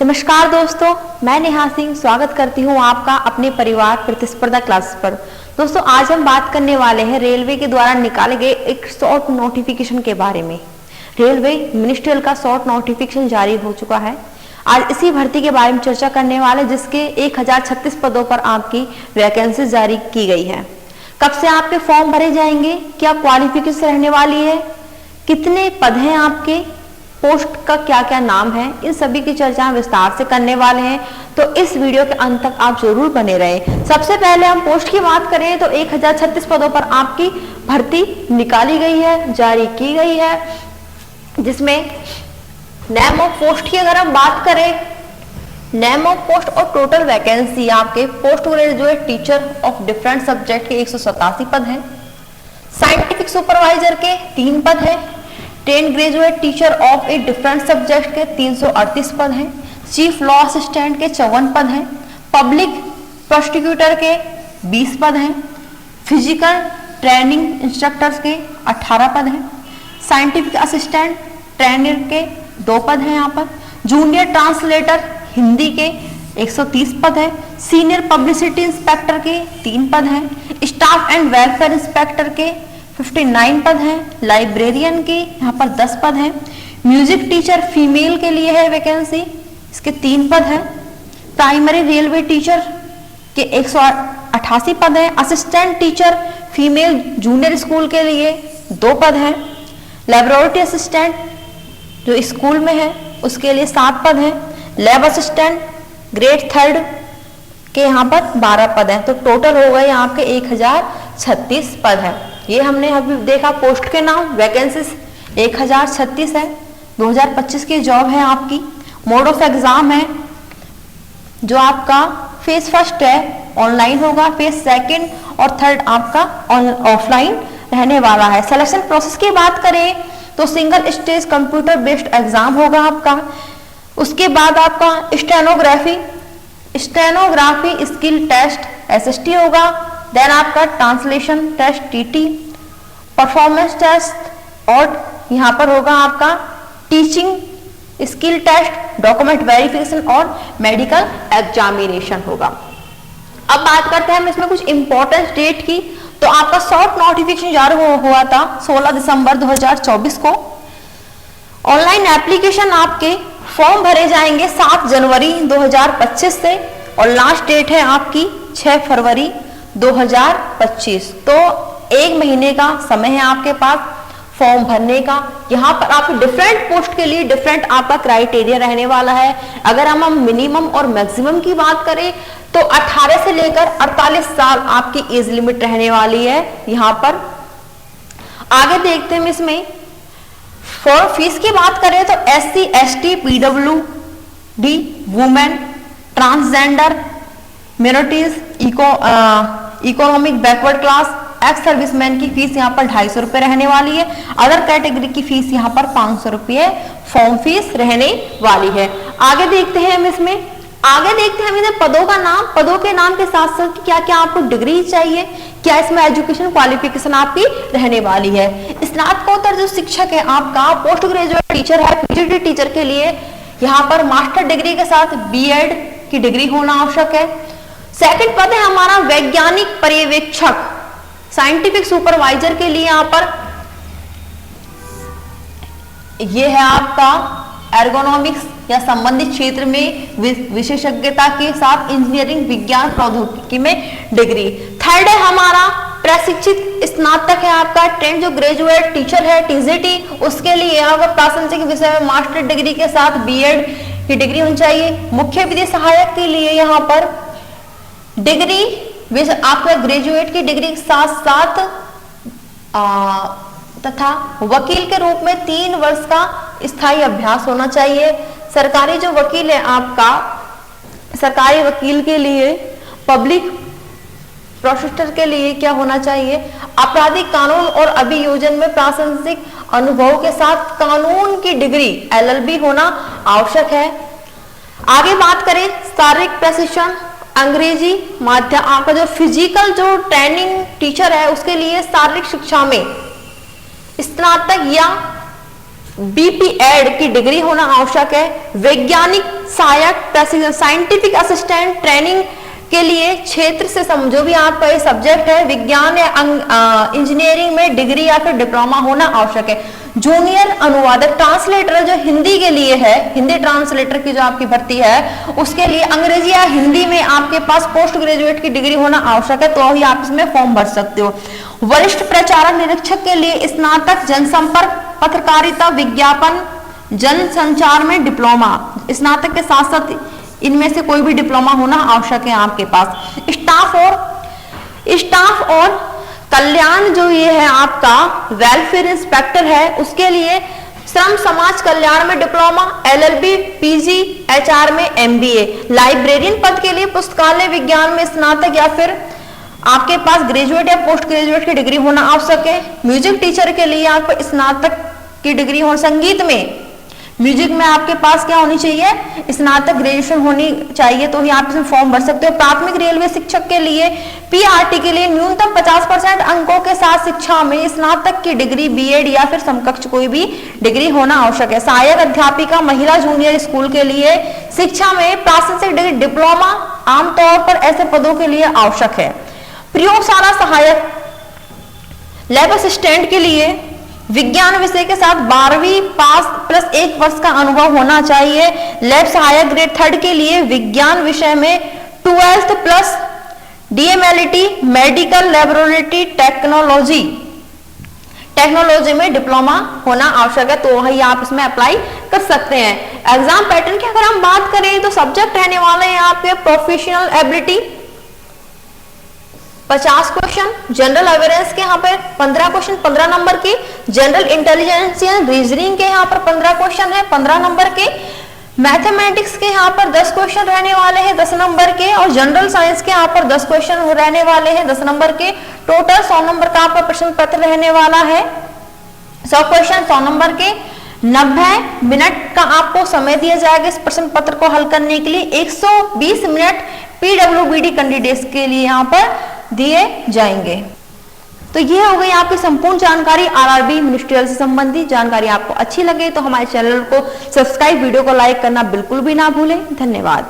नमस्कार दोस्तों, मैं नेहा सिंह स्वागत करती हूँ आपका अपने परिवार प्रतिस्पर्धा क्लासेस पर। दोस्तों, आज हम बात करने वाले हैं रेलवे के द्वारा निकाले गए एक शॉर्ट नोटिफिकेशन के बारे में। रेलवे मिनिस्ट्रियल का शॉर्ट नोटिफिकेशन जारी हो चुका है। आज इसी भर्ती के बारे में चर्चा करने वाले, जिसके 1036 पदों पर आपकी वैकेंसी जारी की गई है। कब से आपके फॉर्म भरे जाएंगे, क्या क्वालिफिकेशन रहने वाली है, कितने पद हैं आपके, पोस्ट का क्या क्या नाम है, इन सभी की चर्चा हम विस्तार से करने वाले हैं। तो इस वीडियो के अंत तक आप जरूर बने रहें। सबसे पहले हम पोस्ट की बात करें तो 1036 पदों पर आपकी भर्ती निकाली गई है, जारी की गई है, जिसमें नेम ऑफ पोस्ट की अगर हम बात करें, नेम ऑफ पोस्ट और टोटल वैकेंसी आपके post graduate teacher of different subject के 187 पद हैं, साइंटिफिक सुपरवाइजर के 3 पद हैं, 10 graduate teacher of a different subject के 338 पद हैं, चीफ लॉ असिस्टेंट के 54 पद हैं, पब्लिक प्रोसिक्यूटर के 20 पद हैं, फिजिकल ट्रेनिंग इंस्ट्रक्टर्स के 18 पद हैं, साइंटिफिक असिस्टेंट ट्रेनर के 2 पद हैं यहाँ पर, जूनियर ट्रांसलेटर हिंदी के 130 पद हैं, सीनियर पब्लिसिटी इंस्पेक्टर के 3 पद हैं, स्टाफ एंड वेलफेयर इंस्पेक्टर के 59 पद हैं, लाइब्रेरियन के यहाँ पर 10 पद हैं, म्यूजिक टीचर फीमेल के लिए है वैकेंसी, इसके 3 पद हैं, प्राइमरी रेलवे टीचर के 188 पद हैं, assistant teacher female junior school के लिए 2 पद हैं, लेबोरेटरी असिस्टेंट जो स्कूल में है उसके लिए 7 पद हैं, लैब असिस्टेंट ग्रेड 3 के यहाँ पर 12 पद हैं। तो टोटल हो गए आपके 1036 पद हैं। ये हमने अभी देखा पोस्ट के नाम, वैकेंसीज 1036 है, 2025 की जॉब है आपकी। मोड ऑफ एग्जाम है जो आपका फेज फर्स्ट है ऑनलाइन होगा, फेज सेकंड और थर्ड आपका ऑफलाइन रहने वाला है। सिलेक्शन प्रोसेस की बात करें तो single stage computer based exam होगा आपका। उसके बाद आपका स्टेनोग्राफी स्किल टेस्ट SST होगा, देन आपका translation test TT, performance test और यहाँ पर होगा आपका teaching skill test, document verification और मेडिकल एग्जामिनेशन होगा। अब बात करते हैं हम इसमें कुछ इंपॉर्टेंट डेट की। तो आपका शॉर्ट नोटिफिकेशन जारी हुआ था 16 दिसंबर 2024 को। ऑनलाइन एप्लीकेशन आपके फॉर्म भरे जाएंगे 7 जनवरी 2025 से और लास्ट डेट है आपकी 6 फरवरी 2025। तो 1 महीने का समय है आपके पास फॉर्म भरने का। यहाँ पर आप डिफरेंट पोस्ट के लिए डिफरेंट आपका क्राइटेरिया रहने वाला है। अगर हम मिनिमम और मैक्सिमम की बात करें तो 18 से लेकर 48 साल आपकी एज लिमिट रहने वाली है। यहाँ पर आगे देखते हैं इसमें फॉर फीस की बात करें तो SC ST PWD women transgender minorities economic backward class ex serviceman की फीस यहाँ पर 250 रुपए रहने वाली है। अदर कैटेगरी की फीस यहाँ पर 500 रुपये फॉर्म फीस रहने वाली है। आगे देखते हैं हम इसमें पदों का नाम, पदों के नाम के साथ साथ क्या क्या आपको डिग्री चाहिए, क्या इसमें एजुकेशन क्वालिफिकेशन आपकी रहने वाली है। स्नातकोत्तर जो शिक्षक है आपका, पोस्ट ग्रेजुएट टीचर है, PGT टीचर के लिए यहाँ पर मास्टर डिग्री के साथ BEd की डिग्री होना आवश्यक है। सेकंड पद है हमारा वैज्ञानिक पर्यवेक्षक, साइंटिफिक सुपरवाइजर के लिए यहाँ पर यह है आपका एर्गोनॉमिक्स या संबंधित क्षेत्र में विशेषज्ञता के साथ इंजीनियरिंग विज्ञान प्रौद्योगिकी में डिग्री। थर्ड है हमारा प्रशिक्षित स्नातक है आपका 10 जो ग्रेजुएट टीचर है TGT, उसके लिए यहाँ पर प्रासंगिक विषय में मास्टर डिग्री के साथ BEd की डिग्री होनी चाहिए। मुख्य विधि सहायक के लिए यहाँ पर डिग्री आपका ग्रेजुएट की डिग्री के साथ साथ तथा वकील के रूप में 3 वर्ष का स्थायी अभ्यास होना चाहिए। सरकारी जो वकील है आपका, सरकारी वकील के लिए, पब्लिक प्रोसिक्यूटर के लिए क्या होना चाहिए, आपराधिक कानून और अभियोजन में प्रासंगिक अनुभव के साथ कानून की डिग्री LLB होना आवश्यक है। आगे बात करें शारीरिक प्रशिक्षण अंग्रेजी माध्यम, आपका जो फिजिकल जो ट्रेनिंग टीचर है उसके लिए शारीरिक शिक्षा में स्नातक या BPEd की डिग्री होना आवश्यक है। वैज्ञानिक सहायक साइंटिफिक असिस्टेंट ट्रेनिंग के लिए क्षेत्र से जो भी आपका ये सब्जेक्ट है विज्ञान या इंजीनियरिंग में डिग्री या फिर डिप्लोमा होना आवश्यक है। जूनियर अनुवादक ट्रांसलेटर जो हिंदी के लिए है, हिंदी ट्रांसलेटर की जो आपकी भर्ती है उसके लिए अंग्रेजी या हिंदी में आपके पास पोस्ट ग्रेजुएट की डिग्री होना आवश्यक है, तो ही आप इसमें फॉर्म भर सकते हो। वरिष्ठ प्रचारक निरीक्षक के लिए स्नातक जनसंपर्क, पत्रकारिता, विज्ञापन, जनसंचार में डिप्लोमा, स्नातक के साथ साथ इनमें से कोई भी डिप्लोमा होना आवश्यक है आपके पास। स्टाफ और कल्याण जो ये है आपका वेलफेयर इंस्पेक्टर है, उसके लिए श्रम समाज कल्याण में डिप्लोमा, LLB, PG, HR में MBA। लाइब्रेरियन पद के लिए पुस्तकालय विज्ञान में स्नातक या फिर आपके पास ग्रेजुएट या पोस्ट ग्रेजुएट की डिग्री होना आवश्यक है। म्यूजिक टीचर के लिए आपको स्नातक की डिग्री हो, संगीत में म्यूजिक में आपके पास क्या होनी चाहिए, स्नातक ग्रेजुएशन होनी चाहिए, तो ही आप इसमें फॉर्म भर सकते हो। प्राथमिक रेलवे शिक्षक के लिए PRT के लिए न्यूनतम 50% अंकों के साथ शिक्षा में स्नातक की डिग्री, BEd या फिर समकक्ष कोई भी डिग्री होना आवश्यक है। सहायक अध्यापिका महिला जूनियर स्कूल के लिए शिक्षा में प्रासंगिक डिग्री, डिप्लोमा आमतौर पर ऐसे पदों के लिए आवश्यक है। प्रयोगशाला सहायक, लैब असिस्टेंट के लिए विज्ञान विषय के साथ 12वीं पास प्लस 1 वर्ष का अनुभव होना चाहिए। लैब सहायक ग्रेड 3 के लिए विज्ञान विषय में 12th plus DMLT, medical laboratory technology में डिप्लोमा होना आवश्यक है, तो वही आप इसमें अप्लाई कर सकते हैं। एग्जाम पैटर्न की अगर हम बात करें तो सब्जेक्ट रहने वाले हैं आपके professional ability 50 question, general awareness के यहाँ पे 15 क्वेश्चन 15 नंबर की, जनरल इंटेलिजेंस या रीजनिंग के यहाँ पर 15 क्वेश्चन है 15 नंबर के, मैथमेटिक्स के यहाँ पर 10 क्वेश्चन रहने वाले हैं 10 नंबर के, और जनरल साइंस के यहाँ पर 10 क्वेश्चन रहने वाले हैं 10 नंबर के। टोटल 100 नंबर का आपका प्रश्न पत्र रहने वाला है। 100 क्वेश्चन 100 नंबर के, 90 मिनट का आपको समय दिया जाएगा इस प्रश्न पत्र को हल करने के लिए। 120 मिनट PWBD कैंडिडेट्स के लिए यहाँ पर दिए जाएंगे। तो ये हो गई आपकी संपूर्ण जानकारी RRB मिनिस्ट्रियल से संबंधित। जानकारी आपको अच्छी लगे तो हमारे चैनल को सब्सक्राइब, वीडियो को लाइक करना बिल्कुल भी ना भूलें। धन्यवाद।